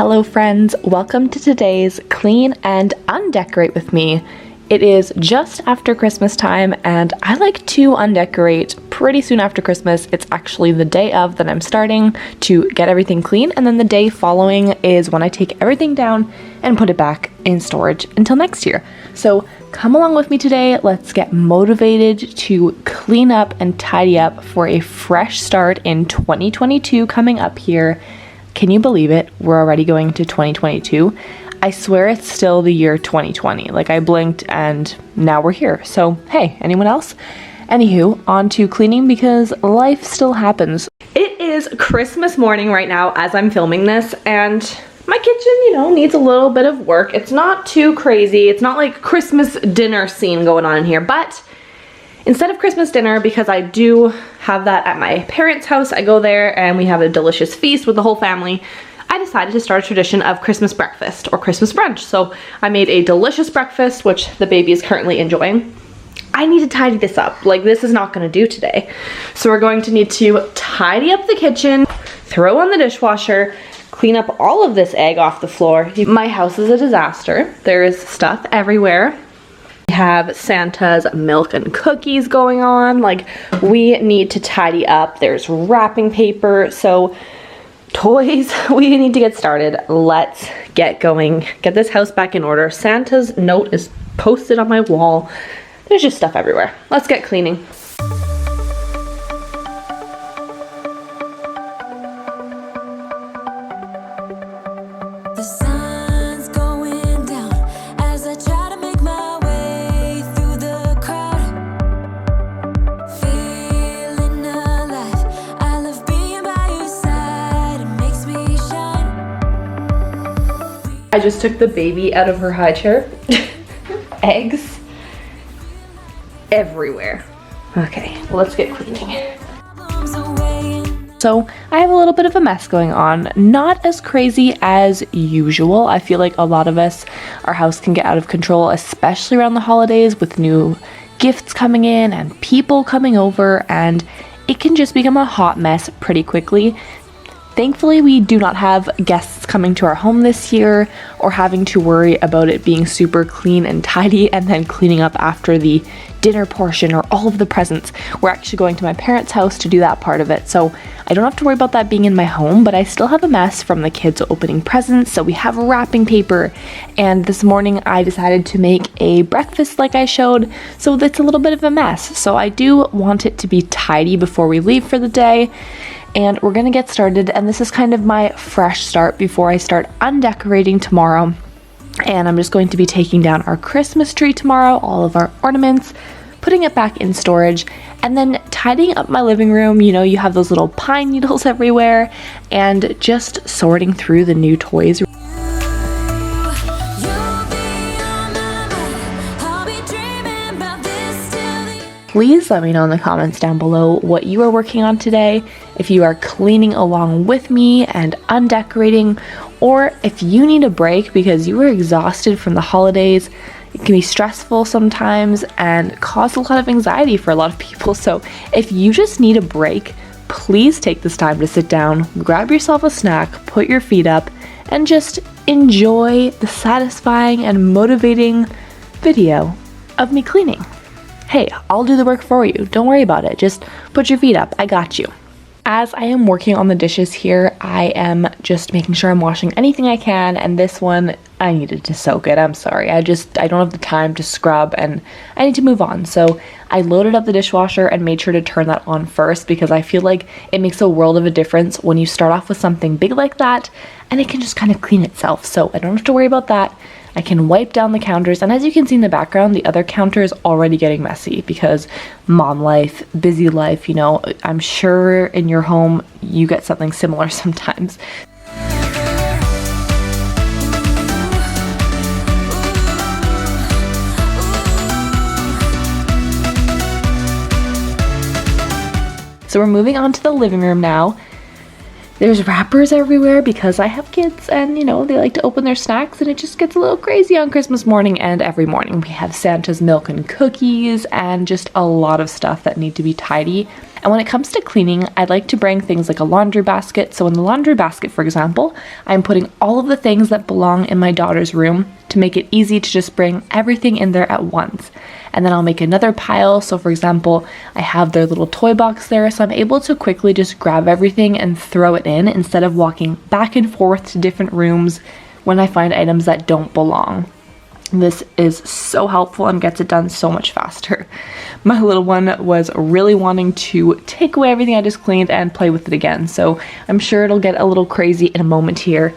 Hello friends, welcome to today's Clean and Undecorate with me. It is just after Christmas time and I like to undecorate pretty soon after Christmas. It's actually the day of that I'm starting to get everything clean, and then the day following is when I take everything down and put it back in storage until next year. So come along with me today, let's get motivated to clean up and tidy up for a fresh start in 2022 coming up here. Can you believe it? We're already going to 2022. I swear it's still the year 2020. Like, I blinked and now we're here. So, hey, anyone else? Anywho, on to cleaning because life still happens. It is Christmas morning right now as I'm filming this, and my kitchen, needs a little bit of work. It's not too crazy. It's not like Christmas dinner scene going on in here, but instead of Christmas dinner, because I do have that at my parents' house, I go there and we have a delicious feast with the whole family. I decided to start a tradition of Christmas breakfast or Christmas brunch. So I made a delicious breakfast, which the baby is currently enjoying. I need to tidy this up. Like, this is not going to do today. So we're going to need to tidy up the kitchen, throw on the dishwasher, clean up all of this egg off the floor. My house is a disaster. There is stuff everywhere. We have Santa's milk and cookies going on. Like, we need to tidy up. There's wrapping paper. So toys, we need to get started. Let's get going, get this house back in order. Santa's note is posted on my wall. There's just stuff everywhere. Let's get cleaning. I just took the baby out of her high chair. Eggs everywhere. Okay, well, let's get cleaning. So I have a little bit of a mess going on. Not as crazy as usual. I feel like a lot of us, our house can get out of control, especially around the holidays with new gifts coming in and people coming over, and it can just become a hot mess pretty quickly. Thankfully, we do not have guests coming to our home this year or having to worry about it being super clean and tidy and then cleaning up after the dinner portion or all of the presents. We're actually going to my parents' house to do that part of it, so I don't have to worry about that being in my home, but I still have a mess from the kids opening presents. So we have wrapping paper, and this morning I decided to make a breakfast like I showed, so that's a little bit of a mess. So I do want it to be tidy before we leave for the day. And we're gonna get started, and this is kind of my fresh start before I start undecorating tomorrow. And I'm just going to be taking down our Christmas tree tomorrow, all of our ornaments, putting it back in storage, and then tidying up my living room. You have those little pine needles everywhere, and just sorting through the new toys. Please let me know in the comments down below what you are working on today, if you are cleaning along with me and undecorating, or if you need a break because you were exhausted from the holidays. It can be stressful sometimes and cause a lot of anxiety for a lot of people. So if you just need a break, please take this time to sit down, grab yourself a snack, put your feet up, and just enjoy the satisfying and motivating video of me cleaning. Hey, I'll do the work for you. Don't worry about it. Just put your feet up. I got you. As I am working on the dishes here, I am just making sure I'm washing anything I can, and this one, I needed to soak it. I'm sorry. I don't have the time to scrub, and I need to move on. So I loaded up the dishwasher and made sure to turn that on first, because I feel like it makes a world of a difference when you start off with something big like that, and it can just kind of clean itself. So I don't have to worry about that. I can wipe down the counters, and as you can see in the background, the other counter is already getting messy because mom life, busy life, I'm sure in your home you get something similar sometimes. So we're moving on to the living room now. There's wrappers everywhere because I have kids and, they like to open their snacks, and it just gets a little crazy on Christmas morning and every morning. We have Santa's milk and cookies and just a lot of stuff that need to be tidy. And when it comes to cleaning, I like to bring things like a laundry basket. So in the laundry basket, for example, I'm putting all of the things that belong in my daughter's room to make it easy to just bring everything in there at once. And then I'll make another pile. So for example, I have their little toy box there, so I'm able to quickly just grab everything and throw it in instead of walking back and forth to different rooms when I find items that don't belong. This is so helpful and gets it done so much faster. My little one was really wanting to take away everything I just cleaned and play with it again, so I'm sure it'll get a little crazy in a moment here.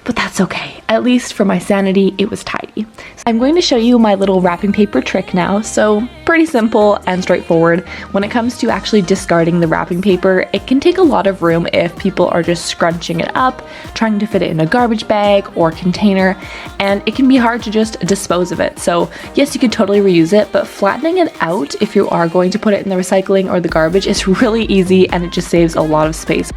But that's okay. At least for my sanity, it was tidy. So I'm going to show you my little wrapping paper trick now. So pretty simple and straightforward. When it comes to actually discarding the wrapping paper, it can take a lot of room if people are just scrunching it up, trying to fit it in a garbage bag or container, and it can be hard to just dispose of it. So yes, you could totally reuse it, but flattening it out if you are going to put it in the recycling or the garbage is really easy, and it just saves a lot of space.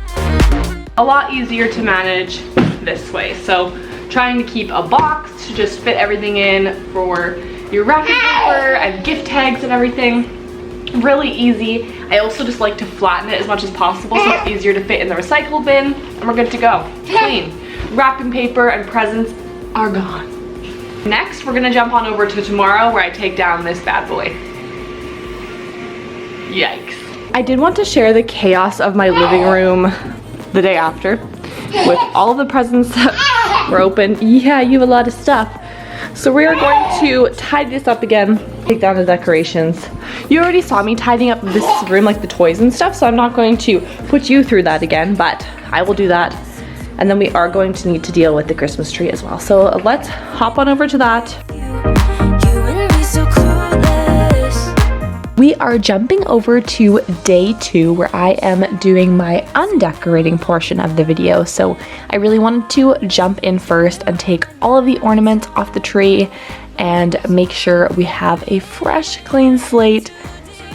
A lot easier to manage this way. So trying to keep a box to just fit everything in for your wrapping paper and gift tags and everything. Really easy. I also just like to flatten it as much as possible so it's easier to fit in the recycle bin, and we're good to go. Clean. Wrapping paper and presents are gone. Next, we're gonna jump on over to tomorrow where I take down this bad boy. Yikes. I did want to share the chaos of my living room the day after, with all of the presents that were open. Yeah, you have a lot of stuff. So we are going to tidy this up again, take down the decorations. You already saw me tidying up this room, like the toys and stuff, so I'm not going to put you through that again, but I will do that. And then we are going to need to deal with the Christmas tree as well. So let's hop on over to that. We are jumping over to day 2 where I am doing my undecorating portion of the video. So I really wanted to jump in first and take all of the ornaments off the tree and make sure we have a fresh, clean slate.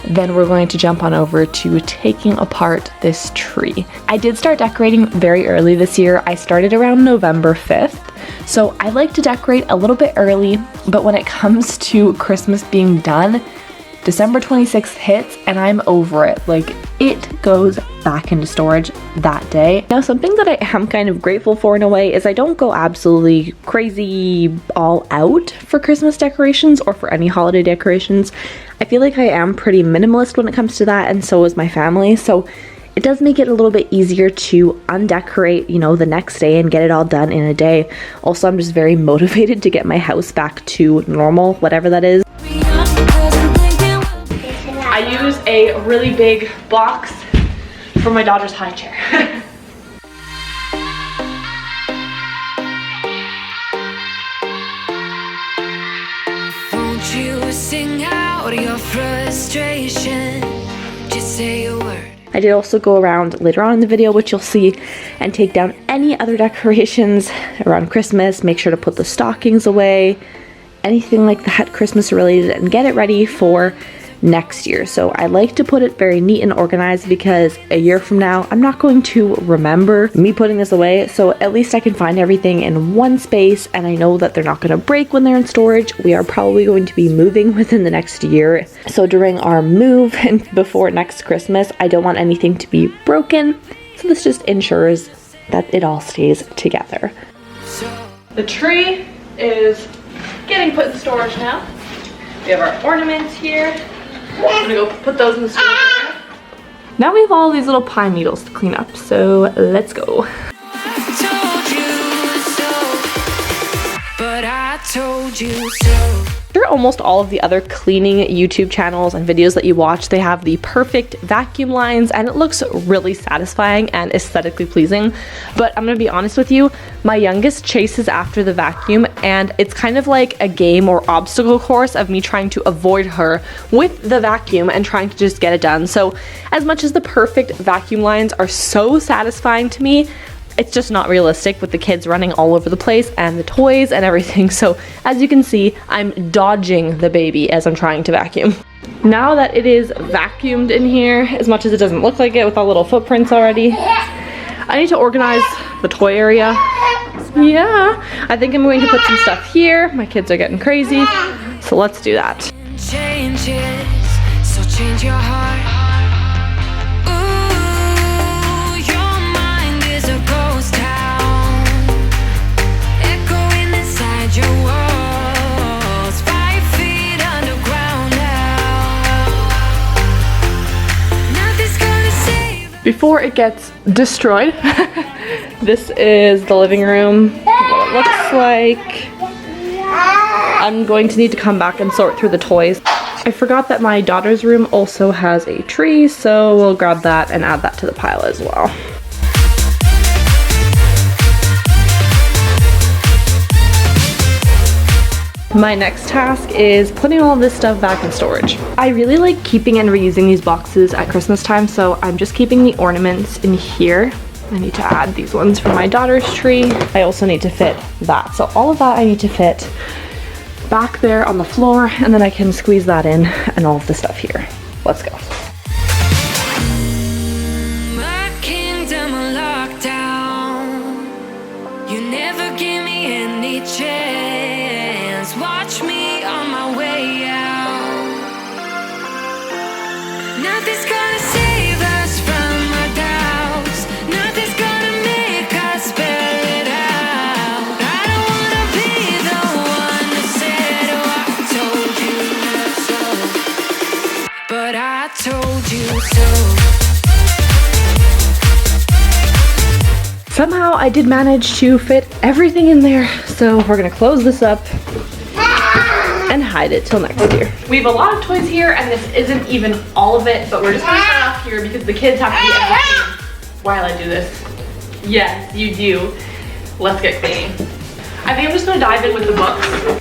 Then we're going to jump on over to taking apart this tree. I did start decorating very early this year. I started around November 5th. So I like to decorate a little bit early, but when it comes to Christmas being done, December 26th hits and I'm over it. Like, it goes back into storage that day. Now, something that I am kind of grateful for in a way is I don't go absolutely crazy all out for Christmas decorations or for any holiday decorations. I feel like I am pretty minimalist when it comes to that, and so is my family. So it does make it a little bit easier to undecorate, you know, the next day and get it all done in a day. Also, I'm just very motivated to get my house back to normal, whatever that is. I use a really big box for my daughter's high chair. Won't you sing out your frustration? Just say a word. I did also go around later on in the video, which you'll see, and take down any other decorations around Christmas. Make sure to put the stockings away, anything like that Christmas related, and get it ready for next year. So I like to put it very neat and organized because a year from now I'm not going to remember me putting this away, so at least I can find everything in one space and I know that they're not going to break when they're in storage. We are probably going to be moving within the next year, so during our move and before next Christmas I don't want anything to be broken, so this just ensures that it all stays together. The tree is getting put in storage now. We have our ornaments here. I'm gonna go put those in the storage. Now we have all these little pine needles to clean up, so let's go. I told you so. Sure, almost all of the other cleaning YouTube channels and videos that you watch, they have the perfect vacuum lines and it looks really satisfying and aesthetically pleasing. But I'm gonna be honest with you, my youngest chases after the vacuum and it's kind of like a game or obstacle course of me trying to avoid her with the vacuum and trying to just get it done. So as much as the perfect vacuum lines are so satisfying to me, it's just not realistic with the kids running all over the place and the toys and everything. So as you can see, I'm dodging the baby as I'm trying to vacuum. Now that it is vacuumed in here, as much as it doesn't look like it with all little footprints already, I need to organize the toy area. Yeah, I think I'm going to put some stuff here. My kids are getting crazy, so let's do that. Changes, so change your heart. before it gets destroyed. This is the living room, what it looks like. I'm going to need to come back and sort through the toys. I forgot that my daughter's room also has a tree, so we'll grab that and add that to the pile as well. My next task is putting all this stuff back in storage. I really like keeping and reusing these boxes at Christmas time, so I'm just keeping the ornaments in here. I need to add these ones for my daughter's tree. I also need to fit that. So all of that I need to fit back there on the floor, and then I can squeeze that in and all of the stuff here. Let's go. My kingdom locked down. You never give me any chance. Watch me on my way out. Nothing's gonna save us from our doubts. Nothing's gonna make us spell it out. I don't wanna be the one that said, oh, I told you so, but I told you so. Somehow I did manage to fit everything in there, so we're gonna close this up and hide it till next year. We have a lot of toys here, and this isn't even all of it, but we're just gonna start off here because the kids have to be entertained while I do this. Yes, you do. Let's get cleaning. I think I'm just gonna dive in with the books.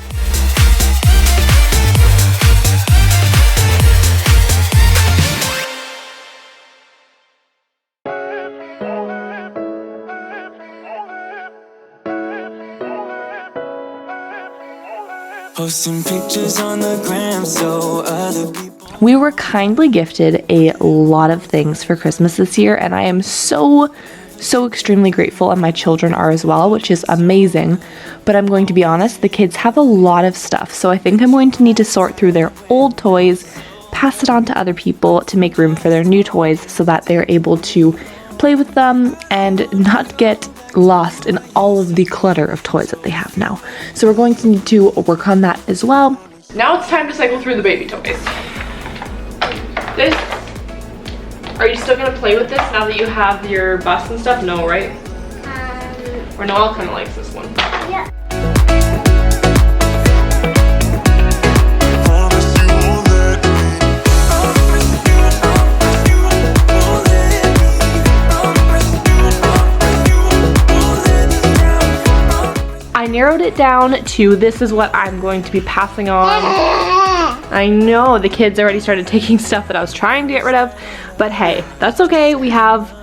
Posting pictures on the gram so other people. We were kindly gifted a lot of things for Christmas this year, and I am so extremely grateful, and my children are as well, which is amazing. But I'm going to be honest, the kids have a lot of stuff, so I think I'm going to need to sort through their old toys, pass it on to other people to make room for their new toys so that they're able to play with them and not get lost in all of the clutter of toys that they have now. So we're going to need to work on that as well. Now it's time to cycle through the baby toys. Are you still gonna play with this now that you have your bus and stuff? No, right? Or Noelle kind of likes this one. Yeah. I narrowed it down to this is what I'm going to be passing on. I know the kids already started taking stuff that I was trying to get rid of, but hey, that's okay. We have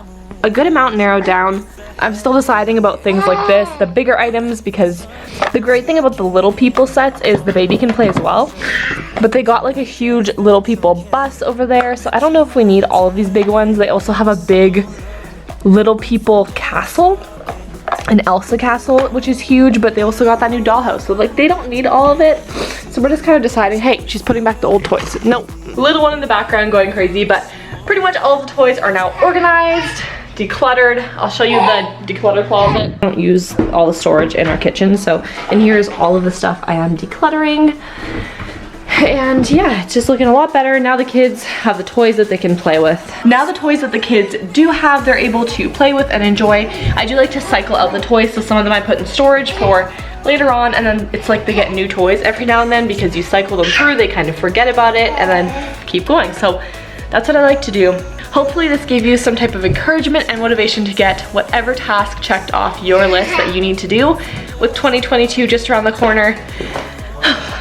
a good amount narrowed down. I'm still deciding about things like this, the bigger items, because the great thing about the Little People sets is the baby can play as well. But they got like a huge Little People bus over there, so I don't know if we need all of these big ones. They also have a big Little People castle, an Elsa castle, which is huge, but they also got that new dollhouse, so like they don't need all of it. So we're just kind of deciding, hey, she's putting back the old toys. No, little one in the background going crazy, but pretty much all of the toys are now organized, decluttered. I'll show you the declutter closet. I don't use all the storage in our kitchen, so and here's all of the stuff I am decluttering. And yeah, it's just looking a lot better. Now the kids have the toys that they can play with. Now the toys that the kids do have, they're able to play with and enjoy. I do like to cycle out the toys, so some of them I put in storage for later on, and then it's like they get new toys every now and then because you cycle them through, they kind of forget about it and then keep going. So that's what I like to do. Hopefully this gave you some type of encouragement and motivation to get whatever task checked off your list that you need to do with 2022 just around the corner.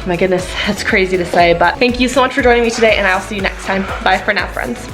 My goodness, that's crazy to say, but thank you so much for joining me today, and I'll see you next time. Bye for now, friends.